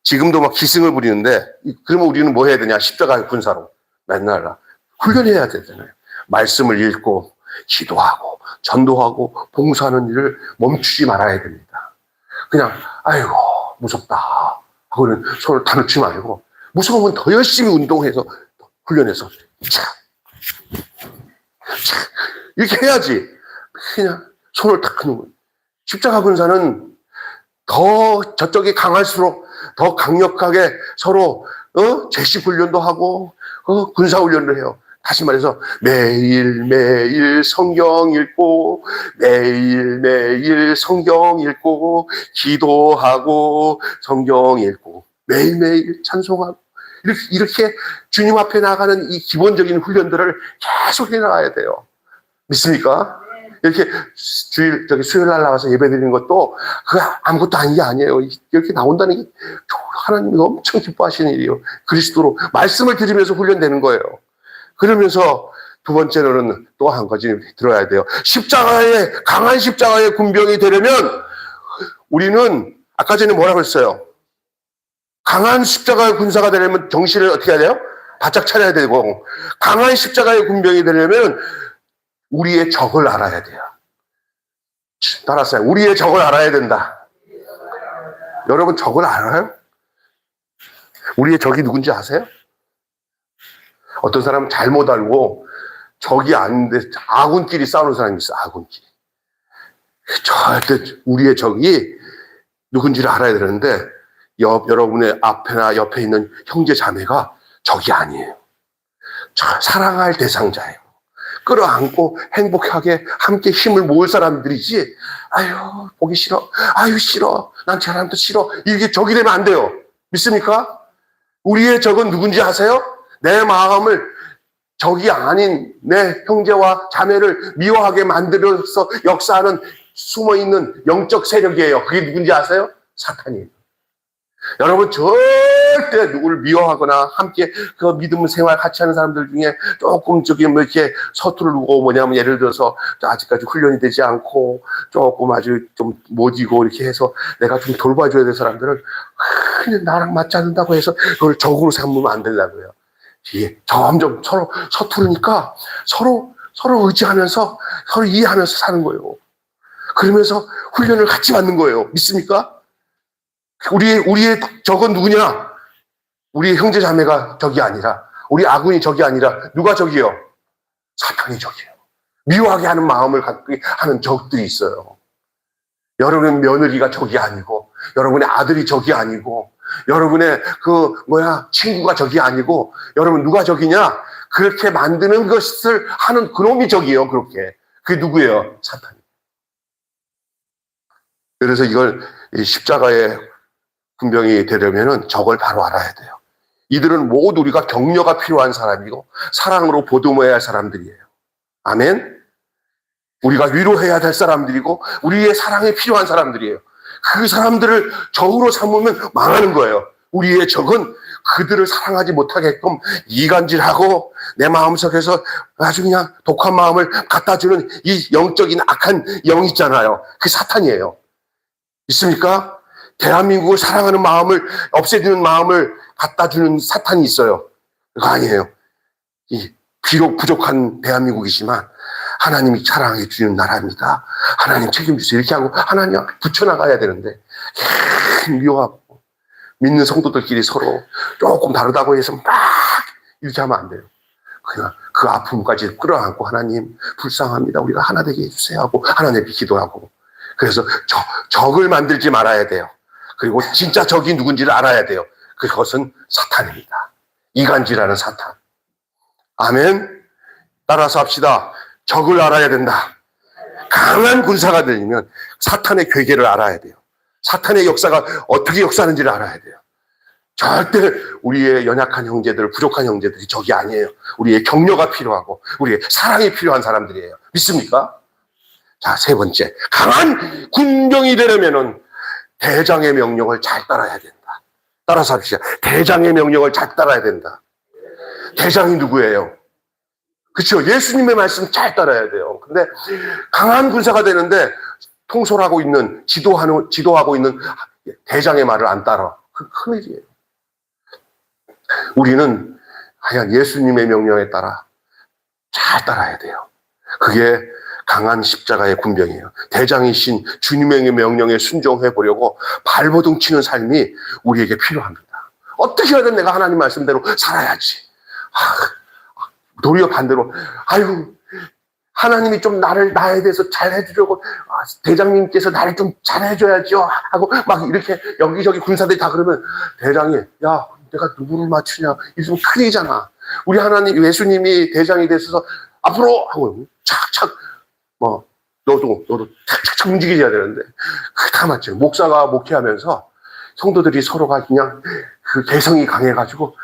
지금도 막 기승을 부리는데 그러면 우리는 뭐 해야 되냐? 십자가 군사로 맨날 훈련해야 되잖아요. 말씀을 읽고 기도하고 전도하고 봉사하는 일을 멈추지 말아야 됩니다. 그냥 아이고 무섭다 하고는 손을 다 놓지 말고 무서우면 더 열심히 운동해서 훈련해서 이렇게 해야지. 그냥 손을 탁 놓고 십자가 군사는 더 저쪽이 강할수록 더 강력하게 서로 제식 훈련도 하고 군사 훈련도 해요. 다시 말해서 매일매일 성경 읽고 매일매일 성경 읽고 기도하고 성경 읽고 매일매일 찬송하고 이렇게 주님 앞에 나가는 이 기본적인 훈련들을 계속 해나가야 돼요. 믿습니까? 이렇게 수요일 날 나와서 예배 드리는 것도 그 아무것도 아닌 게 아니에요. 이렇게 나온다는 게 하나님이 엄청 기뻐하시는 일이에요. 그리스도로 말씀을 드리면서 훈련되는 거예요. 그러면서 두 번째로는 또 한 가지 들어야 돼요. 강한 십자가의 군병이 되려면 우리는 아까 전에 뭐라고 했어요? 강한 십자가의 군사가 되려면 정신을 어떻게 해야 돼요? 바짝 차려야 되고 강한 십자가의 군병이 되려면 우리의 적을 알아야 돼요. 따라서요. 우리의 적을 알아야 된다. 여러분 적을 알아요? 우리의 적이 누군지 아세요? 어떤 사람은 잘못 알고 적이 아닌데 아군끼리 싸우는 사람이 있어. 아군끼리. 절대 우리의 적이 누군지를 알아야 되는데 여러분의 앞에나 옆에 있는 형제 자매가 적이 아니에요. 사랑할 대상자예요. 끌어안고 행복하게 함께 힘을 모을 사람들이지, 아유, 보기 싫어. 아유, 싫어. 난 저 사람도 싫어. 이게 적이 되면 안 돼요. 믿습니까? 우리의 적은 누군지 아세요? 내 마음을 적이 아닌 내 형제와 자매를 미워하게 만들어서 역사하는 숨어있는 영적 세력이에요. 그게 누군지 아세요? 사탄이에요. 여러분 절대 누구를 미워하거나 함께 그 믿음 생활 같이 하는 사람들 중에 조금 뭐 이렇게 서투르고 뭐냐면 예를 들어서 아직까지 훈련이 되지 않고 조금 아주 좀 못이고 이렇게 해서 내가 좀 돌봐줘야 될 사람들은 그냥 나랑 맞지 않는다고 해서 그걸 적으로 삼으면 안 된다고요. 이게 점점 서로 서투르니까 서로 의지하면서 서로 이해하면서 사는 거예요. 그러면서 훈련을 같이 받는 거예요. 믿습니까? 우리의 적은 누구냐? 우리의 형제 자매가 적이 아니라, 우리 아군이 적이 아니라 누가 적이요? 사탄이 적이에요. 미워하게 하는 마음을 갖게 하는 적들이 있어요. 여러분의 며느리가 적이 아니고, 여러분의 아들이 적이 아니고, 여러분의 친구가 적이 아니고, 여러분 누가 적이냐? 그렇게 만드는 것을 하는 그놈이 적이에요. 그렇게. 그게 누구예요? 사탄이. 그래서 이걸 십자가의 군병이 되려면은 적을 바로 알아야 돼요. 이들은 모두 우리가 격려가 필요한 사람이고 사랑으로 보듬어야 할 사람들이에요. 아멘. 우리가 위로해야 될 사람들이고 우리의 사랑이 필요한 사람들이에요. 그 사람들을 적으로 삼으면 망하는 거예요. 우리의 적은 그들을 사랑하지 못하게끔 이간질하고 내 마음속에서 아주 그냥 독한 마음을 갖다 주는 이 영적인 악한 영 있잖아요. 그 사탄이에요. 있습니까? 대한민국을 사랑하는 마음을 없애주는 마음을 갖다 주는 사탄이 있어요. 그거 아니에요. 비록 부족한 대한민국이지만 하나님이 사랑해 주는 나라입니다. 하나님 책임주세요. 이렇게 하고 하나님 붙여나가야 되는데 미워하고 믿는 성도들끼리 서로 조금 다르다고 해서 막 이렇게 하면 안 돼요. 그냥 그 아픔까지 끌어안고 하나님 불쌍합니다. 우리가 하나 되게 해주세요 하고 하나님께 기도하고 그래서 적을 만들지 말아야 돼요. 그리고 진짜 적이 누군지를 알아야 돼요. 그것은 사탄입니다. 이간질하는 사탄. 아멘. 따라서 합시다. 적을 알아야 된다. 강한 군사가 되려면 사탄의 괴계를 알아야 돼요. 사탄의 역사가 어떻게 역사하는지를 알아야 돼요. 절대 우리의 연약한 형제들, 부족한 형제들이 적이 아니에요. 우리의 격려가 필요하고 우리의 사랑이 필요한 사람들이에요. 믿습니까? 자, 세 번째. 강한 군병이 되려면은 대장의 명령을 잘 따라야 된다. 따라서 합시다. 대장의 명령을 잘 따라야 된다. 대장이 누구예요? 그렇죠. 예수님의 말씀 잘 따라야 돼요. 근데 강한 군사가 되는데 통솔하고 있는, 지도하고 있는 대장의 말을 안 따라. 그 큰일이에요. 우리는 하얀 예수님의 명령에 따라 잘 따라야 돼요. 그게 강한 십자가의 군병이에요. 대장이신 주님의 명령에 순종해 보려고 발버둥 치는 삶이 우리에게 필요합니다. 어떻게 하든 내가 하나님 말씀대로 살아야지. 도리어 반대로 아이고 하나님이 좀 나에 대해서 잘 해주려고 대장님께서 나를 좀 잘해줘야죠 하고 막 이렇게 여기저기 군사들이 다 그러면 대장이 야 내가 누구를 맞추냐 이러면 큰일이잖아. 우리 하나님 예수님이 대장이 되셔서 앞으로 하고 착착 너도 착착 움직여야 되는데 그게 다 맞죠. 목사가 목회하면서 성도들이 서로가 그냥 그 개성이 강해가지고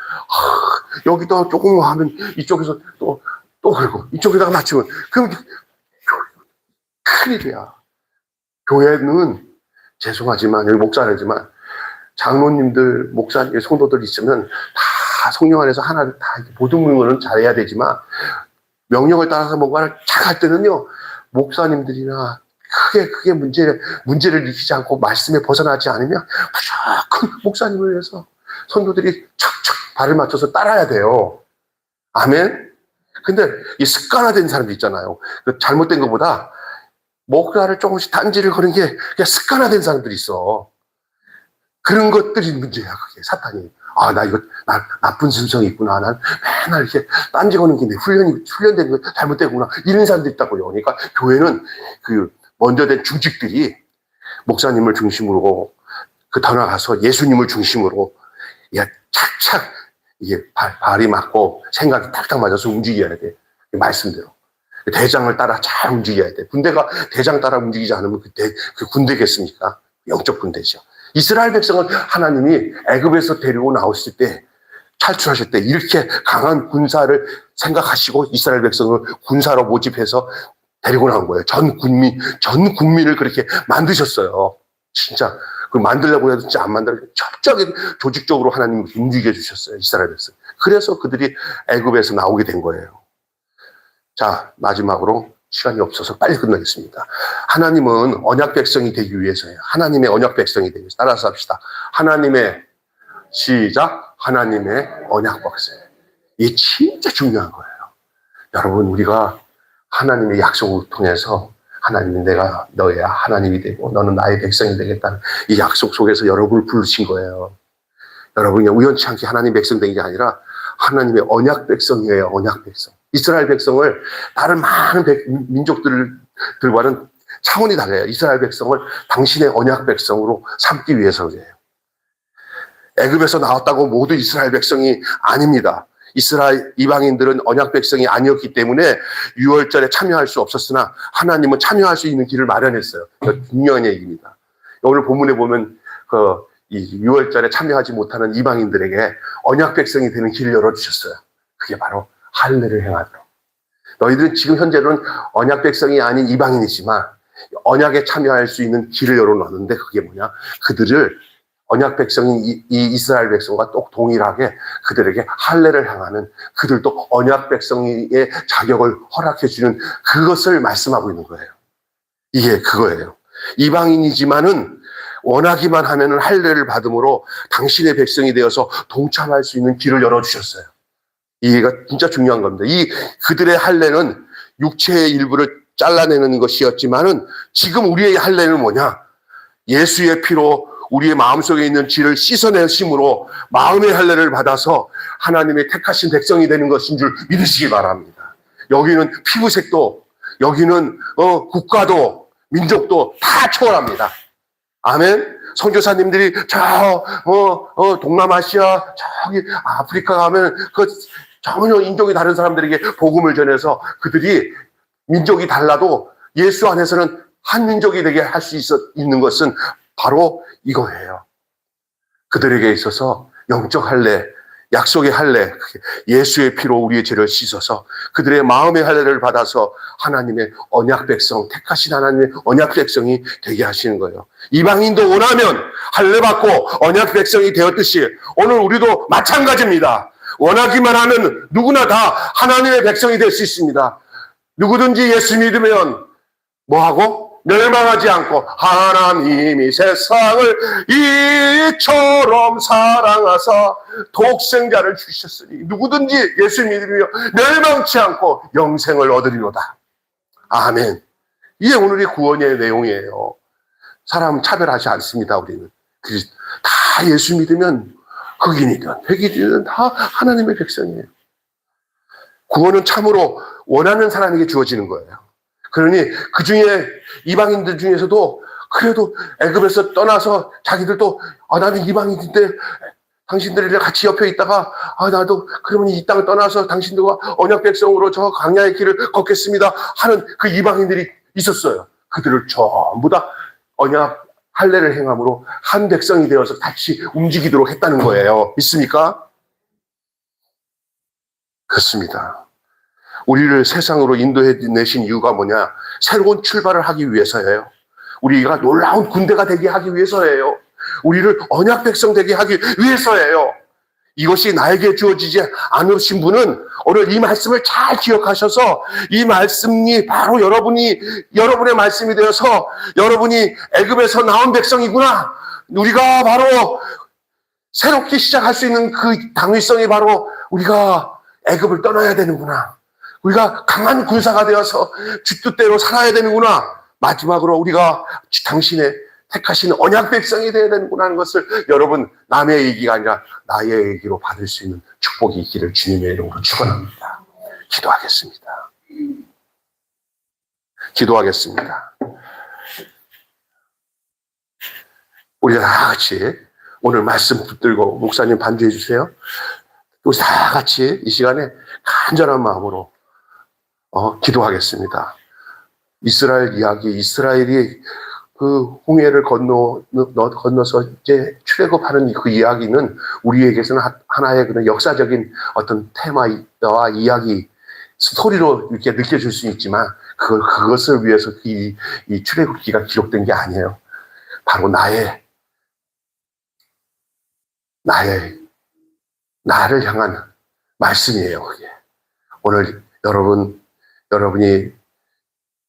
여기도 조금 하면 이쪽에서 또 그러고 이쪽에다가 맞추면 그럼 큰일이야. 교회는 죄송하지만 여기 목사라지만 장로님들, 목사님, 성도들 있으면 다 성령 안에서 하나를 다 보듬는 거는 잘해야 되지만 명령을 따라서 뭔가를 잘 할 때는요 목사님들이나 크게 문제를 일으키지 않고 말씀에 벗어나지 않으면 무조건 목사님을 위해서 성도들이 척척 발을 맞춰서 따라야 돼요. 아멘. 근데 이 습관화된 사람들 있잖아요. 그 잘못된 것보다 목사를 조금씩 단지를 거는 게 그냥 습관화된 사람들이 있어. 그런 것들이 문제야. 그게 사탄이. 나 나쁜 심성이 있구나. 난 맨날 이렇게 딴지 거는 게 훈련된 거 잘못되구나. 이런 사람들이 있다고요. 그러니까 교회는 그 먼저 된 중직들이 목사님을 중심으로 더 나아가서 예수님을 중심으로 착착 이게 발이 맞고 생각이 딱딱 맞아서 움직여야 돼. 말씀대로. 대장을 따라 잘 움직여야 돼. 군대가 대장 따라 움직이지 않으면 그 군대겠습니까? 영적 군대죠. 이스라엘 백성을 하나님이 애굽에서 데리고 나오실 때, 탈출하실 때 이렇게 강한 군사를 생각하시고 이스라엘 백성을 군사로 모집해서 데리고 나온 거예요. 전 국민을 그렇게 만드셨어요. 진짜. 그 만들려고 해도 진짜 안 만들고 철저하게 조직적으로 하나님이 움직여 주셨어요. 이스라엘 백성. 그래서 그들이 애굽에서 나오게 된 거예요. 자, 마지막으로 시간이 없어서 빨리 끝나겠습니다. 하나님은 언약 백성이 되기 위해서예요. 하나님의 언약 백성이 되기 위해서. 따라서 합시다. 하나님의 시작. 하나님의 언약 백성. 이게 진짜 중요한 거예요. 여러분, 우리가 하나님의 약속을 통해서 하나님이 내가 너의 하나님이 되고 너는 나의 백성이 되겠다는 이 약속 속에서 여러분을 부르신 거예요. 여러분이 우연치 않게 하나님 백성 된 게 아니라 하나님의 언약 백성이에요. 언약 백성. 이스라엘 백성을 다른 많은 민족들과는 차원이 달라요. 이스라엘 백성을 당신의 언약 백성으로 삼기 위해서 그래요. 애굽에서 나왔다고 모두 이스라엘 백성이 아닙니다. 이스라엘 이방인들은 언약 백성이 아니었기 때문에 유월절에 참여할 수 없었으나 하나님은 참여할 수 있는 길을 마련했어요. 중요한 얘기입니다. 오늘 본문에 보면 이 유월절에 참여하지 못하는 이방인들에게 언약 백성이 되는 길을 열어주셨어요. 그게 바로 할례를 행하도록. 너희들은 지금 현재로는 언약 백성이 아닌 이방인이지만 언약에 참여할 수 있는 길을 열어놨는데 그게 뭐냐? 그들을 언약 백성인 이 이스라엘 백성과 또 동일하게 그들에게 할례를 행하는 그들도 언약 백성의 자격을 허락해주는 그것을 말씀하고 있는 거예요. 이게 그거예요. 이방인이지만은 원하기만 하면은 할례를 받음으로 당신의 백성이 되어서 동참할 수 있는 길을 열어주셨어요. 이게가 진짜 중요한 겁니다. 그들의 할례는 육체의 일부를 잘라내는 것이었지만은 지금 우리의 할례는 뭐냐? 예수의 피로 우리의 마음속에 있는 죄를 씻어내심으로 마음의 할례를 받아서 하나님의 택하신 백성이 되는 것인 줄 믿으시기 바랍니다. 여기는 피부색도, 여기는 국가도, 민족도 다 초월합니다. 아멘. 선교사님들이 동남아시아, 저기 아프리카 가면 전혀 인종이 다른 사람들에게 복음을 전해서 그들이 민족이 달라도 예수 안에서는 한 민족이 되게 할 수 있는 것은 바로 이거예요. 그들에게 있어서 영적 할례, 약속의 할례, 예수의 피로 우리의 죄를 씻어서 그들의 마음의 할례를 받아서 하나님의 언약 백성, 택하신 하나님의 언약 백성이 되게 하시는 거예요. 이방인도 원하면 할례 받고 언약 백성이 되었듯이 오늘 우리도 마찬가지입니다. 원하기만 하면 누구나 다 하나님의 백성이 될 수 있습니다. 누구든지 예수 믿으면 뭐하고? 멸망하지 않고 하나님이 세상을 이처럼 사랑하사 독생자를 주셨으니 누구든지 예수 믿으며 멸망치 않고 영생을 얻으리로다. 아멘. 이게 오늘의 구원의 내용이에요. 사람 차별하지 않습니다. 우리는 다 예수 믿으면 흑인이든 백인이든 다 하나님의 백성이에요. 구원은 참으로 원하는 사람에게 주어지는 거예요. 그러니 그 중에 이방인들 중에서도 그래도 애굽에서 떠나서 자기들도 나는 이방인인데 당신들이랑 같이 옆에 있다가 나도 그러면 이 땅을 떠나서 당신들과 언약 백성으로 저 광야의 길을 걷겠습니다 하는 그 이방인들이 있었어요. 그들을 전부 다 언약 할례를 행함으로 한 백성이 되어서 같이 움직이도록 했다는 거예요. 믿습니까? 그렇습니다. 우리를 세상으로 인도해 내신 이유가 뭐냐? 새로운 출발을 하기 위해서예요. 우리가 놀라운 군대가 되게 하기 위해서예요. 우리를 언약 백성 되게 하기 위해서예요. 이것이 나에게 주어지지 않으신 분은 오늘 이 말씀을 잘 기억하셔서 이 말씀이 바로 여러분의 말씀이 되어서 여러분이 애굽에서 나온 백성이구나. 우리가 바로 새롭게 시작할 수 있는 그 당위성이 바로 우리가 애굽을 떠나야 되는구나. 우리가 강한 군사가 되어서 주 뜻대로 살아야 되는구나. 마지막으로 우리가 당신의 택하신 언약 백성이 되어야 되는구나 하는 것을 여러분 남의 얘기가 아니라 나의 얘기로 받을 수 있는 축복이 있기를 주님의 이름으로 축원합니다. 기도하겠습니다. 기도하겠습니다. 우리 다 같이 오늘 말씀 붙들고 목사님 반주해 주세요. 우리 다 같이 이 시간에 간절한 마음으로 기도하겠습니다. 이스라엘 이야기, 이스라엘이 그 홍해를 건너서 이제 출애굽하는 그 이야기는 우리에게서는 하나의 그런 역사적인 어떤 테마와 이야기, 스토리로 이렇게 느껴질 수 있지만 그것을 위해서 이 출애굽기가 기록된 게 아니에요. 바로 나를 향한 말씀이에요. 그게 오늘 여러분이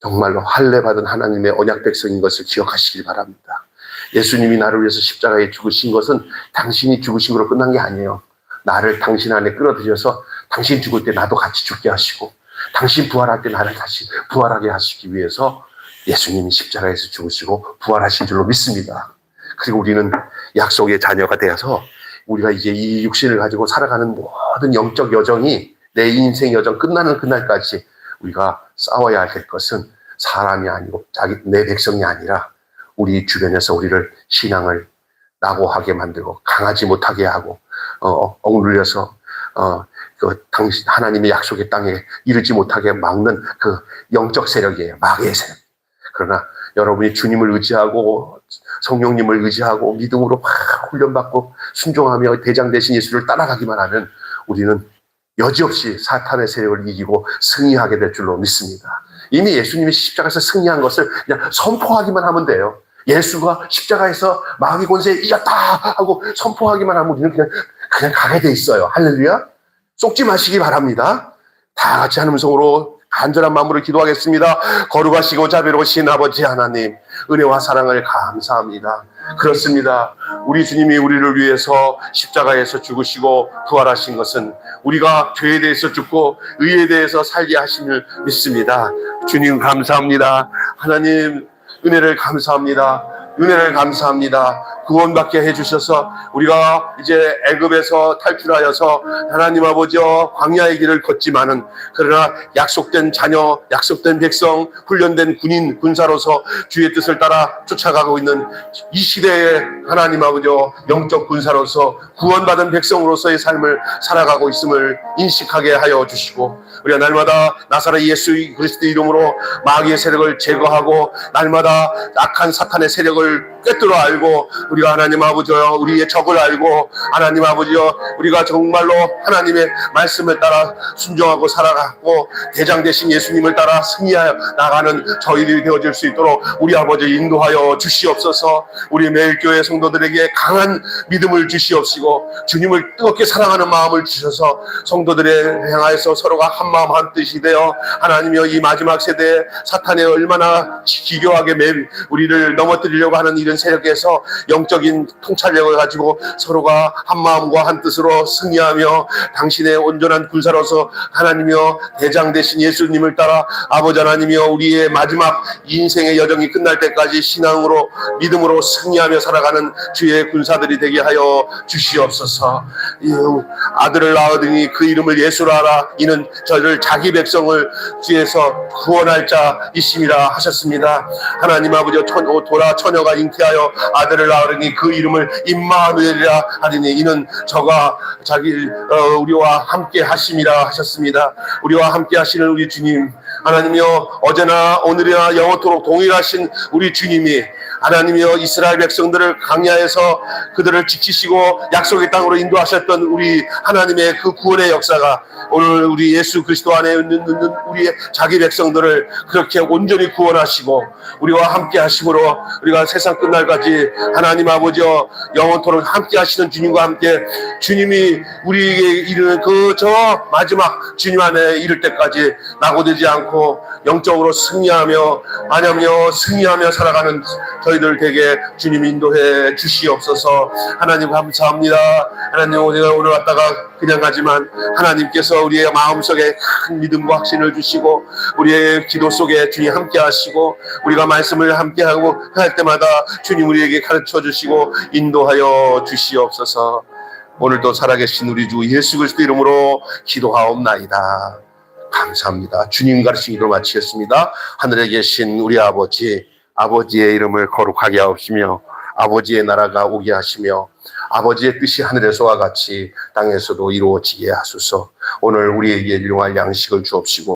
정말로 할례받은 하나님의 언약 백성인 것을 기억하시길 바랍니다. 예수님이 나를 위해서 십자가에 죽으신 것은 당신이 죽으심으로 끝난 게 아니에요. 나를 당신 안에 끌어들여서 당신 죽을 때 나도 같이 죽게 하시고, 당신 부활할 때 나를 다시 부활하게 하시기 위해서 예수님이 십자가에서 죽으시고 부활하신 줄로 믿습니다. 그리고 우리는 약속의 자녀가 되어서 우리가 이제 이 육신을 가지고 살아가는 모든 영적 여정이, 내 인생 여정 끝나는 그날까지 우리가 싸워야 될 것은 사람이 아니고 내 백성이 아니라 우리 주변에서 우리를 신앙을 낙오하게 만들고 강하지 못하게 하고 억눌려서 당신 하나님의 약속의 땅에 이르지 못하게 막는 그 영적 세력이에요. 마귀의 세력. 그러나 여러분이 주님을 의지하고 성령님을 의지하고 믿음으로 막 훈련받고 순종하며 대장 되신 예수를 따라가기만 하면 우리는 여지없이 사탄의 세력을 이기고 승리하게 될 줄로 믿습니다. 이미 예수님이 십자가에서 승리한 것을 그냥 선포하기만 하면 돼요. 예수가 십자가에서 마귀 권세에 이겼다 하고 선포하기만 하면 우리는 그냥 가게 돼 있어요. 할렐루야. 속지 마시기 바랍니다. 다 같이 한 음성으로 간절한 마음으로 기도하겠습니다. 거룩하시고 자비로우신 아버지 하나님, 은혜와 사랑을 감사합니다. 그렇습니다. 우리 주님이 우리를 위해서 십자가에서 죽으시고 부활하신 것은 우리가 죄에 대해서 죽고 의에 대해서 살게 하심을 믿습니다. 주님 감사합니다. 하나님 은혜를 감사합니다. 은혜를 감사합니다. 구원받게 해주셔서 우리가 이제 애굽에서 탈출하여서 하나님 아버지여 광야의 길을 걷지만은, 그러나 약속된 자녀, 약속된 백성, 훈련된 군사로서 주의 뜻을 따라 쫓아가고 있는 이 시대에 하나님 아버지여 영적 군사로서 구원받은 백성으로서의 삶을 살아가고 있음을 인식하게 하여 주시고, 우리가 날마다 나사렛 예수 그리스도 이름으로 마귀의 세력을 제거하고 날마다 악한 사탄의 세력을 꿰뚫어 알고, 우리가 하나님 아버지여 우리의 적을 알고, 하나님 아버지여 우리가 정말로 하나님의 말씀을 따라 순종하고 살아가고 대장 되신 예수님을 따라 승리하여 나가는 저희들이 되어질 수 있도록 우리 아버지 인도하여 주시옵소서. 우리 매일교회 성도들에게 강한 믿음을 주시옵시고 주님을 뜨겁게 사랑하는 마음을 주셔서 성도들에 향하여서 서로가 한 마음 한 뜻이 되어 하나님이여 이 마지막 세대에 사탄이 얼마나 기교하게 우리를 넘어뜨리려고 하는 이런 세력에서 영적인 통찰력을 가지고 서로가 한 마음과 한 뜻으로 승리하며 당신의 온전한 군사로서 하나님이여 대장 되신 예수님을 따라 아버지 하나님이여 우리의 마지막 인생의 여정이 끝날 때까지 신앙으로 믿음으로 승리하며 살아가는 주의 군사들이 되게 하여 주시옵소서. 아들을 낳으니 그 이름을 예수라 하라. 이는 저를 자기 백성을 주에서 구원할 자이심이라 하셨습니다. 하나님 아버지 도라 처녀가 잉태하여 아들을 낳으니 그 이름을 임마누엘이라 하리니 이는 저가 우리와 함께 하심이라 하셨습니다. 우리와 함께 하시는 우리 주님 하나님이여, 어제나 오늘이나 영원토록 동일하신 우리 주님이 하나님이여 이스라엘 백성들을 광야에서 그들을 지키시고 약속의 땅으로 인도하셨던 우리 하나님의 그 구원의 역사가 오늘 우리 예수 그리스도 안에 있는 우리의 자기 백성들을 그렇게 온전히 구원하시고 우리와 함께 하심으로 우리가 세상 끝날까지 하나님 아버지여 영원토록 함께 하시는 주님과 함께 주님이 우리에게 이르는 그 저 마지막 주님 안에 이를 때까지 낙오되지 않고 영적으로 승리하며 살아가는 저희들 되게 주님 인도해 주시옵소서. 하나님 감사합니다. 하나님 우리가 오늘 왔다가 그냥 가지만 하나님께서 우리의 마음속에 큰 믿음과 확신을 주시고 우리의 기도 속에 주님 함께 하시고 우리가 말씀을 함께 하고 할 때마다 주님 우리에게 가르쳐 주시고 인도하여 주시옵소서. 오늘도 살아계신 우리 주 예수 그리스도 이름으로 기도하옵나이다. 감사합니다. 주님 가르치기로 마치겠습니다. 하늘에 계신 우리 아버지의 이름을 거룩하게 하옵시며 아버지의 나라가 오게 하시며 아버지의 뜻이 하늘에서와 같이 땅에서도 이루어지게 하소서. 오늘 우리에게 일용할 양식을 주옵시고